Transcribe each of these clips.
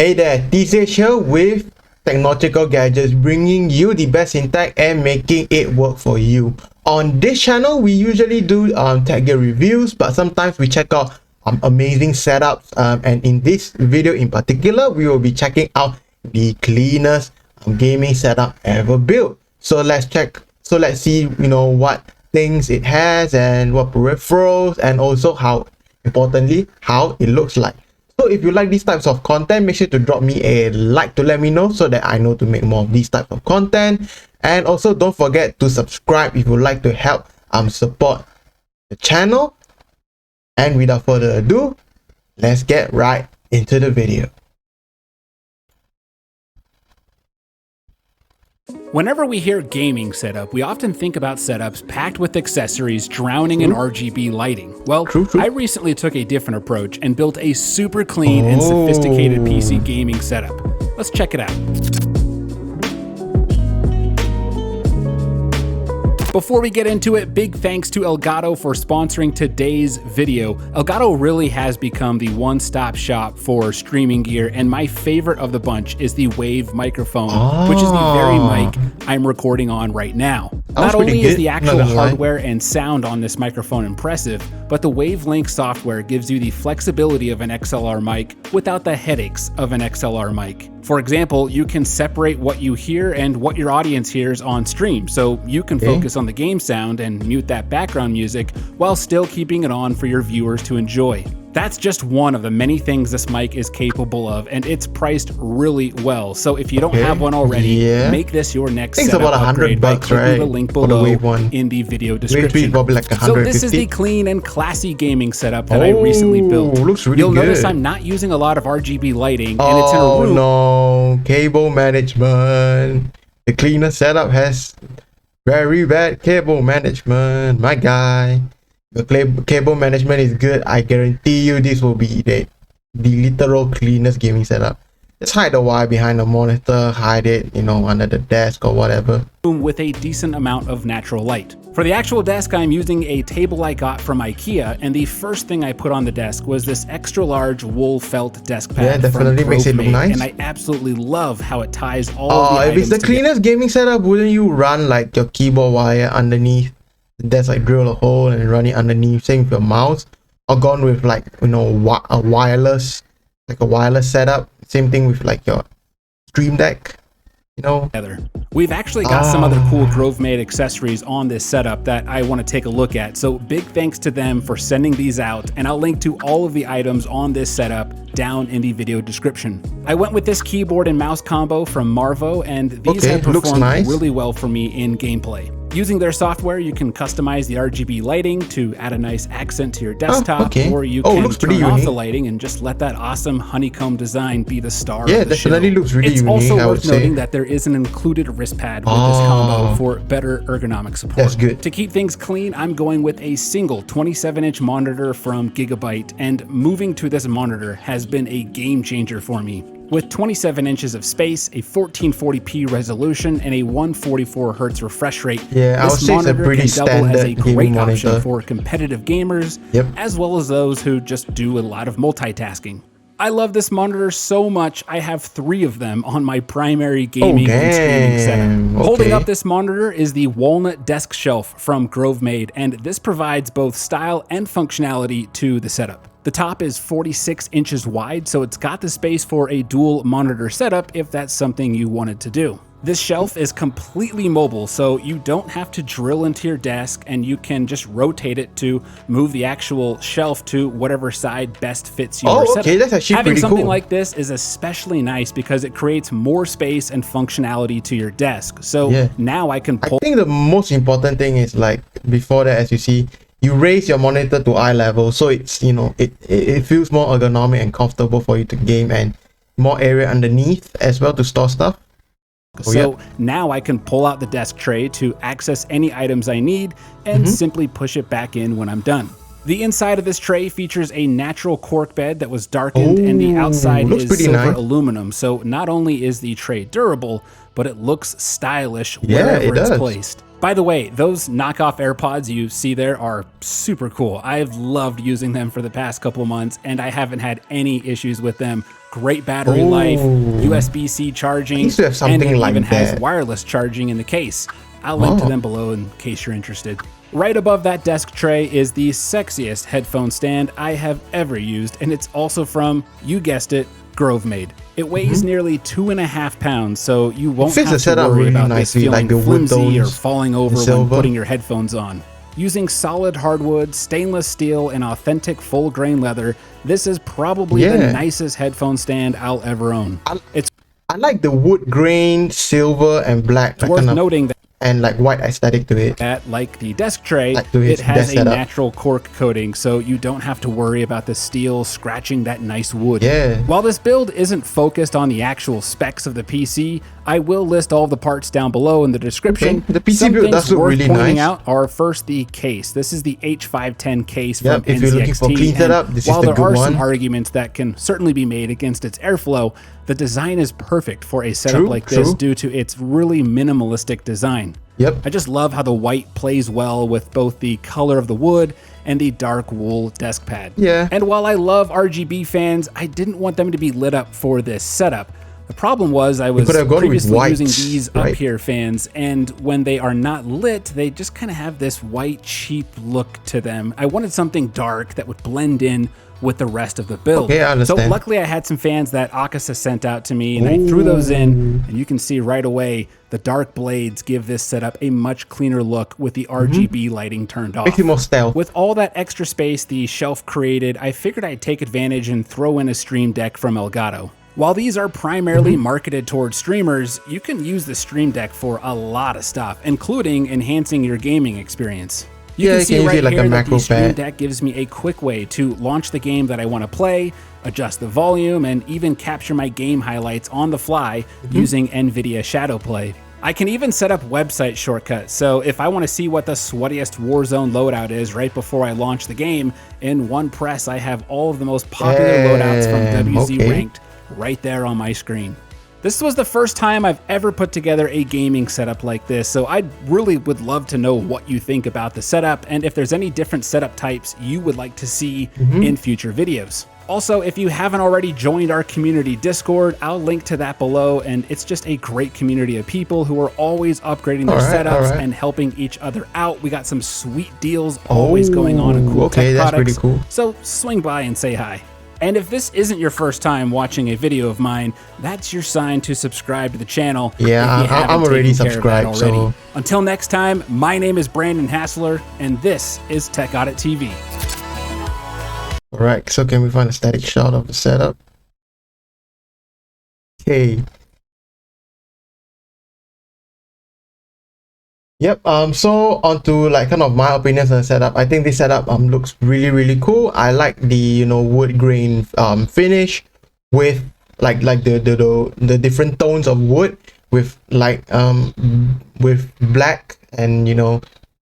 Hey there, TJ here with Technological Gadgets, bringing you the best in tech and making it work for you. On this channel, we usually do tech gear reviews, but sometimes we check out amazing setups. And in this video in particular, we will be checking out the cleanest gaming setup ever built. So let's see, what things it has and what peripherals, and also how importantly how it looks like. So if you like these types of content, make sure to drop me a like to let me know so that I know to make more of these types of content. And also don't forget to subscribe if you would like to help support the channel. And without further ado, let's get right into the video. Whenever we hear gaming setup, we often think about setups packed with accessories drowning in RGB lighting. Well, I recently took a different approach and built a super clean and sophisticated PC gaming setup. Let's check it out. Before we get into it, big thanks to Elgato for sponsoring today's video. Elgato really has become the one-stop shop for streaming gear, and my favorite of the bunch is the Wave microphone, which is the very mic I'm recording on right now. Not only is the actual hardware and sound on this microphone impressive, but the Wavelink software gives you the flexibility of an XLR mic without the headaches of an XLR mic. For example, you can separate what you hear and what your audience hears on stream, so you can focus on the game sound and mute that background music while still keeping it on for your viewers to enjoy. That's just one of the many things this mic is capable of, and it's priced really well. So if you don't have one already, make this your next setup about upgrade by clicking the link below in the video description. So this is the clean and classy gaming setup that I recently built. Looks really You'll good. notice I'm not using a lot of RGB lighting, and it's in a room. Oh no, cable management. The cleaner setup has very bad cable management, my guy. The cable management is good. I guarantee you this will be the literal cleanest gaming setup. Just hide the wire behind the monitor, hide it, under the desk or whatever. With a decent amount of natural light. For the actual desk, I'm using a table I got from IKEA, and the first thing I put on the desk was this extra large wool felt desk pad. Yeah, definitely makes it look nice. And I absolutely love how it ties all of the items if it's the cleanest gaming setup, wouldn't you run like your keyboard wire underneath? That's like drill a hole and run it underneath, same with your mouse, or gone with like a wireless setup. Same thing with like your Stream Deck, We've actually got some other cool Grove made accessories on this setup that I want to take a look at, so big thanks to them for sending these out, and I'll link to all of the items on this setup down in the video description. I went with this keyboard and mouse combo from Marvo, and these have performed really well for me in gameplay. Using their software, you can customize the RGB lighting to add a nice accent to your desktop, or you can turn off the lighting and just let that awesome honeycomb design be the star of the show. Looks really it's unique, also worth noting that there is an included wrist pad with this combo for better ergonomic support. That's good. To keep things clean, I'm going with a single 27-inch monitor from Gigabyte, and moving to this monitor has been a game changer for me. With 27 inches of space, a 1440p resolution, and a 144Hz refresh rate, this monitor can double as a great option for competitive gamers, as well as those who just do a lot of multitasking. I love this monitor so much, I have 3 of them on my primary gaming and streaming setup. Holding up this monitor is the Walnut Desk Shelf from Grove Made, and this provides both style and functionality to the setup. The top is 46 inches wide, so it's got the space for a dual monitor setup if that's something you wanted to do. This shelf is completely mobile, so you don't have to drill into your desk, and you can just rotate it to move the actual shelf to whatever side best fits your setup. That's actually Having pretty something cool. like this is especially nice because it creates more space and functionality to your desk. So now I can pull. I think the most important thing is, like, before that, as you see, you raise your monitor to eye level, so it's it feels more ergonomic and comfortable for you to game, and more area underneath as well to store stuff. So now I can pull out the desk tray to access any items I need and simply push it back in when I'm done. The inside of this tray features a natural cork bed that was darkened, and the outside is silver aluminum. So not only is the tray durable, but it looks stylish wherever it's placed. By the way, those knockoff AirPods you see there are super cool. I've loved using them for the past couple of months, and I haven't had any issues with them. Great battery life, USB-C charging, used to have and something it like even has that. wireless charging in the case. I'll link to them below in case you're interested. Right above that desk tray is the sexiest headphone stand I have ever used, and it's also from, you guessed it, Grovemade. It weighs nearly 2.5 pounds, so you won't fits the have to setup worry really about nicely, this feeling like the wood flimsy or tones, falling over when silver. putting your headphones on. Using solid hardwood, stainless steel, and authentic full-grain leather, this is probably the nicest headphone stand I'll ever own. I like the wood grain, silver, and black. It's worth noting that and like white aesthetic to it. like the desk tray, Like to his it has desk a setup. natural cork coating, so you don't have to worry about the steel scratching that nice wood. Yeah. While this build isn't focused on the actual specs of the PC, I will list all the parts down below in the description. Okay. The PC Some build things does look worth really pointing nice. out are first the case. This is the H510 case Yep, from if you're looking for NZXT, clean setup, this is while the there good are one. some arguments that can certainly be made against its airflow, the design is perfect for a setup like this due to its really minimalistic design. Yep. I just love how the white plays well with both the color of the wood and the dark wool desk pad. Yeah. And while I love RGB fans, I didn't want them to be lit up for this setup. The problem was I was could have gone with previously white, using these right? up here fans, and when they are not lit, they just kind of have this white, cheap look to them. I wanted something dark that would blend in with the rest of the build. Okay, I understand. So luckily I had some fans that Akasa sent out to me, and I threw those in, and you can see right away the dark blades give this setup a much cleaner look with the RGB lighting turned off. Makes it more stealth. With all that extra space the shelf created, I figured I'd take advantage and throw in a Stream Deck from Elgato. While these are primarily marketed towards streamers, you can use the Stream Deck for a lot of stuff, including enhancing your gaming experience. You can see right here that the Stream Deck gives me a quick way to launch the game that I want to play, adjust the volume, and even capture my game highlights on the fly using NVIDIA Shadowplay. I can even set up website shortcuts, so if I want to see what the sweatiest Warzone loadout is right before I launch the game, in one press I have all of the most popular loadouts from WZ Ranked right there on my screen. This was the first time I've ever put together a gaming setup like this, so I really would love to know what you think about the setup and if there's any different setup types you would like to see in future videos. Also, if you haven't already joined our community Discord, I'll link to that below, and it's just a great community of people who are always upgrading their setups and helping each other out. We got some sweet deals always going on in cool tech products, pretty cool. So swing by and say hi. And if this isn't your first time watching a video of mine, that's your sign to subscribe to the channel. Yeah, I'm already subscribed. So until next time, my name is Brandon Hassler, and this is Tech Audit TV. Alright, so can we find a static shot of the setup? Okay. Yep, so onto like kind of my opinions on the setup. I think this setup looks really cool. I like the wood grain finish with like the different tones of wood with like with black and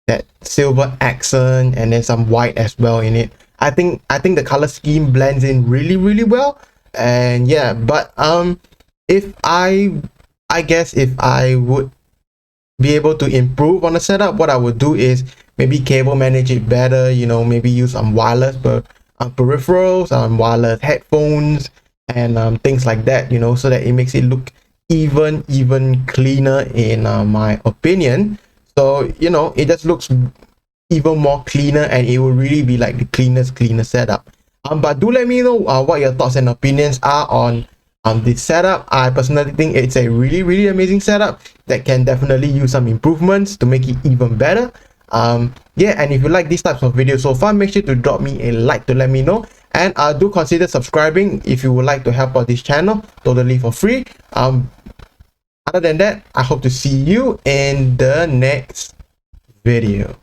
that silver accent and then some white as well in it. I think the color scheme blends in really well, and yeah, but if I guess if I would be able to improve on the setup, what I would do is maybe cable manage it better, maybe use some wireless peripherals, wireless headphones, and things like that, so that it makes it look even cleaner in my opinion. So it just looks even more cleaner, and it will really be like the cleanest setup. But do let me know what your thoughts and opinions are on this setup. I personally think it's a really amazing setup that can definitely use some improvements to make it even better. Yeah, and if you like these types of videos so far, make sure to drop me a like to let me know, and do consider subscribing if you would like to help out this channel totally for free. Other than that, I hope to see you in the next video.